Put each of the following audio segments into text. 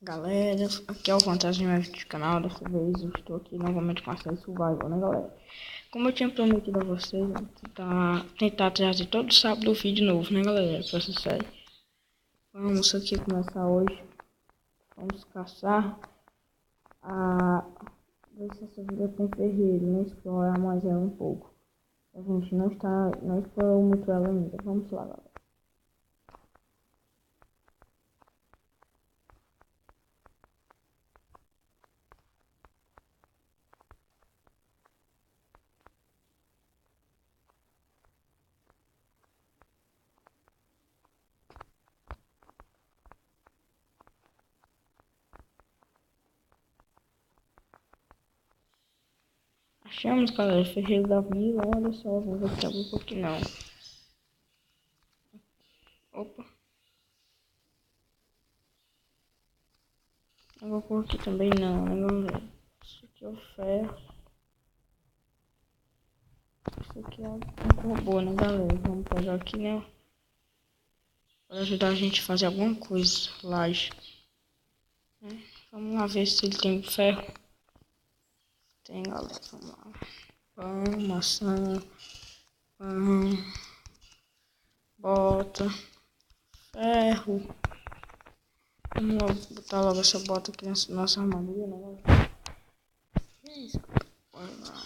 Galera, aqui é o Fantasma do canal. Dessa vez eu estou aqui novamente com a série Survival, né, galera? Como eu tinha prometido a vocês, tentar trazer todo sábado o vídeo novo, né, galera, pra essa série. Vamos aqui começar hoje. Vamos caçar ver se essa vida tem ferreiro, né? Explorar mais ela um pouco. A gente não explorou muito ela ainda. Vamos lá, galera. Achamos, galera, ferreiro da vila. Olha só, vou ver se abre um pouquinho não. Opa. Eu vou por aqui também não, né, galera? Isso aqui é o ferro. Isso aqui é um robô, né, galera? Vamos pegar aqui, né? Para ajudar a gente a fazer alguma coisa. Laje. Né? Vamos lá ver se ele tem ferro. Tem, galera. Vamos lá. Pão, maçã, pão, bota, ferro. Vamos lá botar logo essa bota aqui na nossa armadura, né, galera? Que é isso? Bora lá.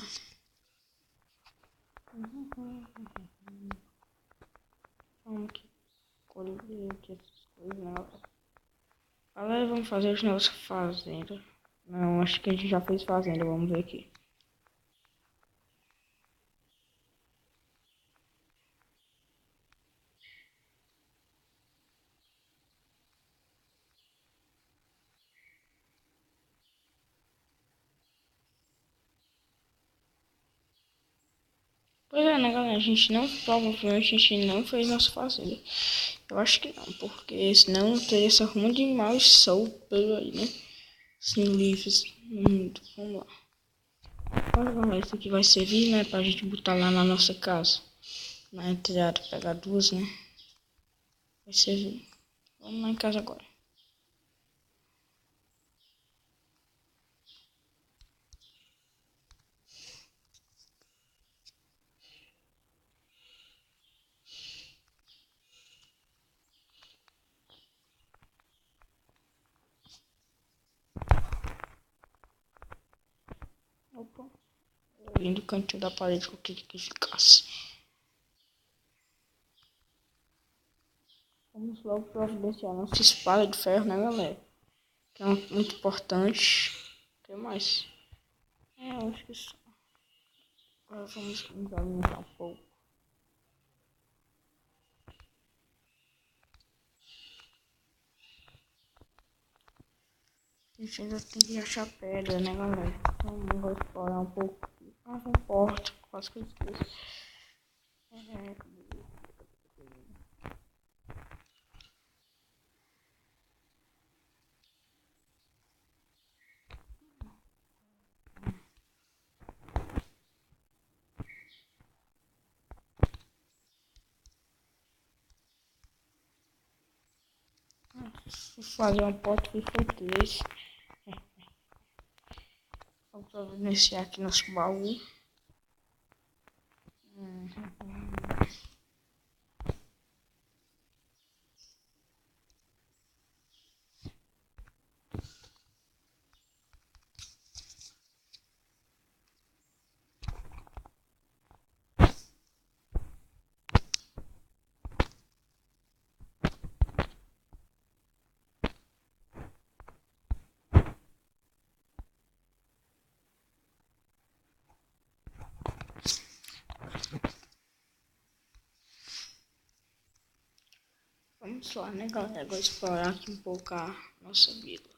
Vamos aqui colher aqui essas coisas, né, galera? Galera, vamos fazer os negócios fazenda. Não, acho que a gente já fez fazenda, vamos ver aqui. Pois é, né, galera? Provavelmente a gente não fez nossa fazenda. Eu acho que não, porque senão teria essa rumo de animais soltos pelo aí, né? Assim, livres no mundo. Vamos lá. Olha, galera, isso aqui vai servir, né, pra gente botar lá na nossa casa. Na entrada, pegar duas, né? Vai servir. Vamos lá em casa agora. Opa. Ali do cantinho da parede que eu queria que ficasse. Vamos logo providenciar nossa espada de ferro, né, galera? Que é muito importante. O que mais? Eu acho que só. Agora vamos nos alimentar um pouco. A gente ainda tem que achar pedra, né, galera? Vamos explorar um pouco. Ah, não importa, quase que eu esqueço. Vou fazer uma porta que foi 3. Vamos providenciar aqui nosso baú. Vamos lá, né, galera? Vou explorar aqui um pouco a nossa vila.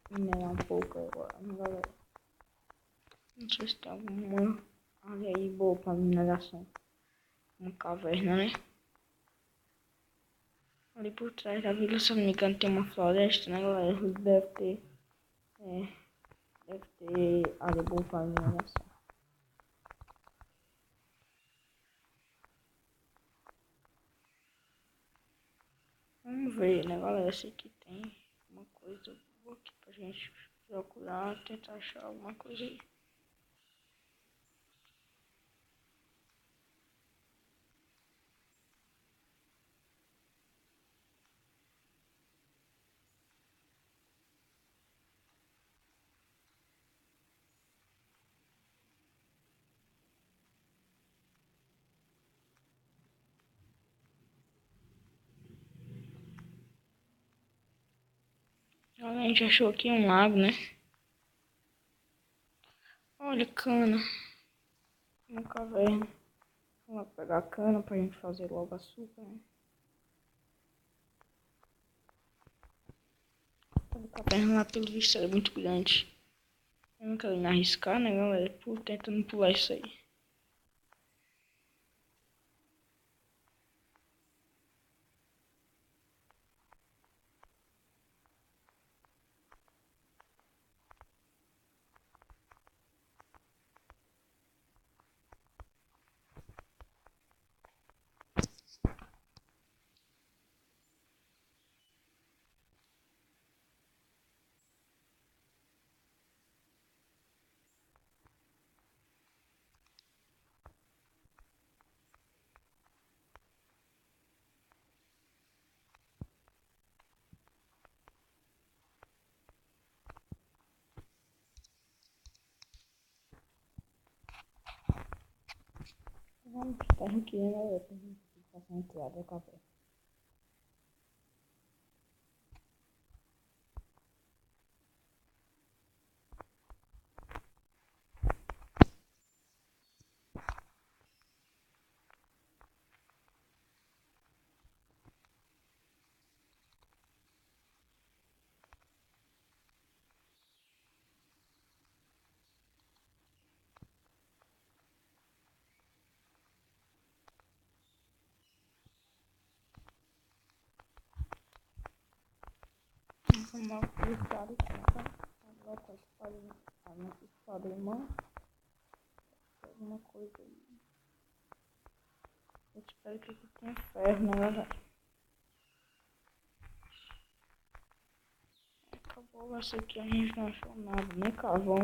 Minerar um pouco agora, né, galera? Não sei se tem alguma área aí boa pra mineração. Uma caverna, né? Ali por trás da vila, se eu não me engano, tem uma floresta, né, galera? Deve ter. Deve ter área boa pra mineração. Vamos ver, né, galera, se aqui tem uma coisa boa aqui pra gente procurar, tentar achar alguma coisa aí. Olha, a gente achou aqui um lago, né? Olha, cana. Uma caverna. Vamos lá pegar a cana pra gente fazer logo açúcar, né? A caverna lá, pelo visto, é muito grande. Eu não quero me arriscar, né, galera? Tentando pular isso aí. Vamos estar aqui, né, galera? Pra gente passar a entrada da caverna. Vamos lá, cruzar aqui, tá? Agora com a nossa espada em mão. Alguma coisa aí. Eu espero que aqui tenha ferro, na verdade. Acabou essa aqui, a gente não achou nada, nem carvão.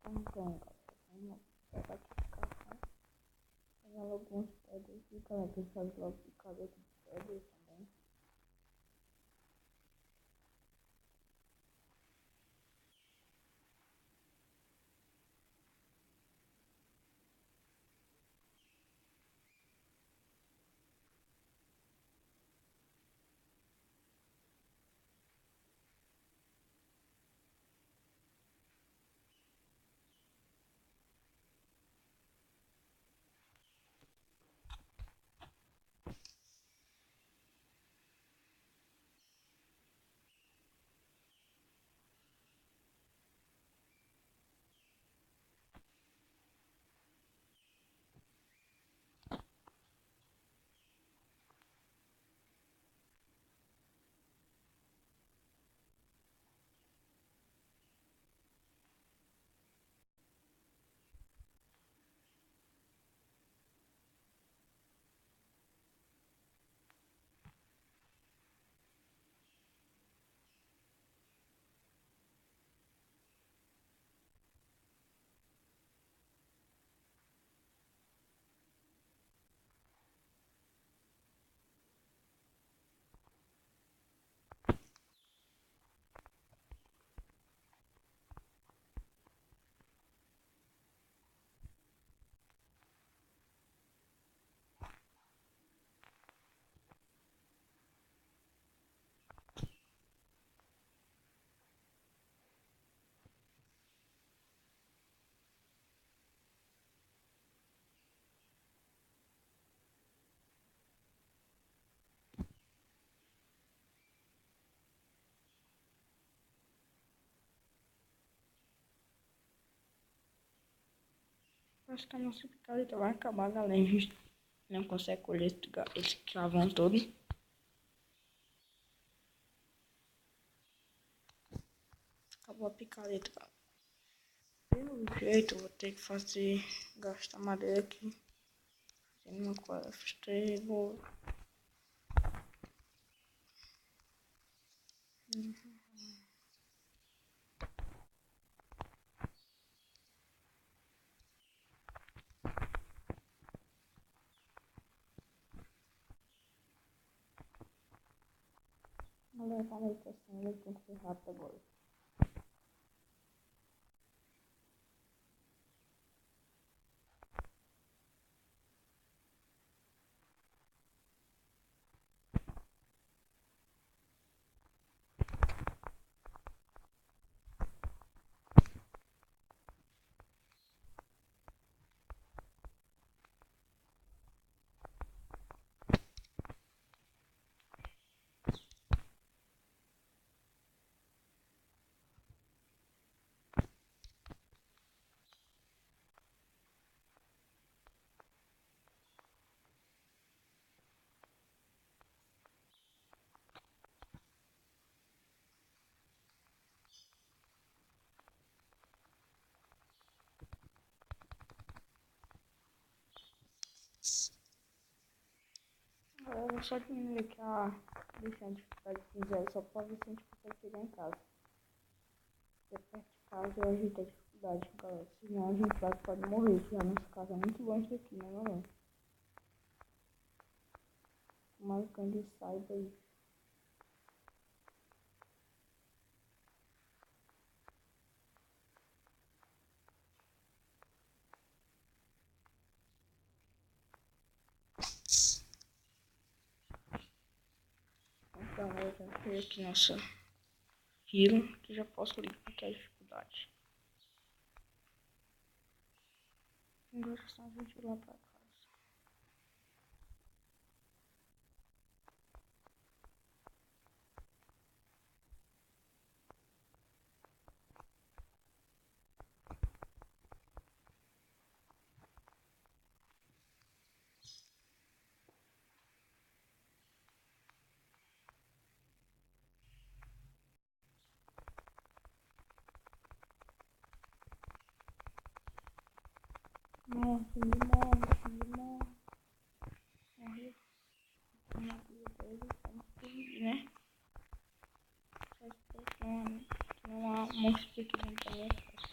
Então, galera, vamos pegar aqui o carvão. Pegar algumas pedras aqui, galera, que faz logo picareta de pedras também. Acho que a nossa picareta vai acabar, galera. A gente não consegue colher esse carvão todo. Acabou a picareta, galera. Pelo jeito, eu vou ter que gastar madeira aqui. Cinema Quest, vou... Vou levar a meditação, eu tenho que ser rápido agora. Eu vou só diminuir aqui deixar a dificuldade de 0 só pra ver se a gente consegue chegar em casa. Se é perto de casa eu ajeito a dificuldade, galera. Senão a gente pode morrer, já nossa casa é muito longe daqui, né, galera? Mas que a gente saiba aí. Então eu já fui aqui nessa hilo, que já posso ligar aqui a dificuldade. Agora só a gente ir lá pra casa. Morre, morreu. Uma vida dele, né? Não há monstro aqui dentro da minha casa.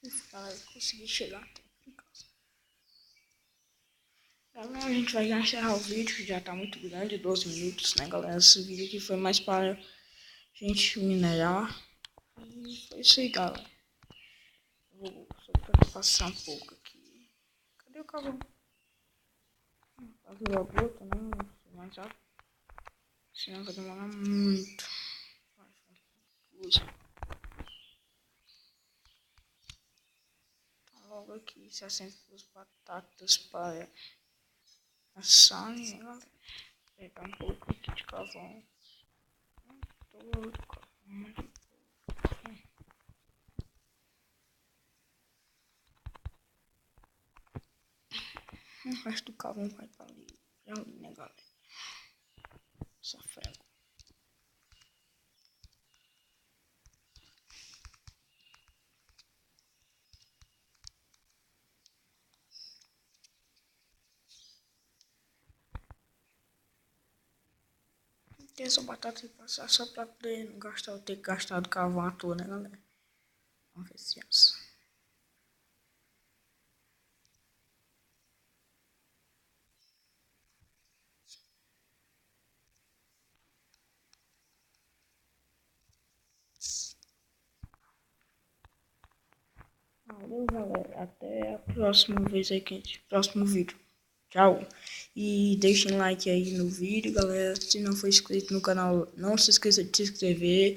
Esse cara conseguiu chegar até em casa. Galera, a gente vai já encerrar o vídeo, que já tá muito grande, 12 minutos, né, galera? Esse vídeo aqui foi mais para a gente minerar. E foi isso aí, galera. Vou só pra passar um pouco aqui. Cadê o cavalo? Fazer logo outro, né? Não sei mais rápido. Senão vai demorar muito. Usa. Então, logo aqui, 60 batatas para assar, né, galera? Pegar um pouco aqui de carvão. Todo carvão. O resto do carvão vai pra ali, né, galera? Só ferro. Tem essa batata e passar só pra poder não gastar, ter gastado carvão à toa, né, galera? Vamos ver se é isso. Valeu, galera. Até a próxima vez aí, próximo vídeo. Tchau. E deixem like aí no vídeo, galera. Se não for inscrito no canal, não se esqueça de se inscrever.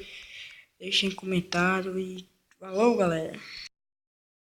Deixem comentário e falou, galera.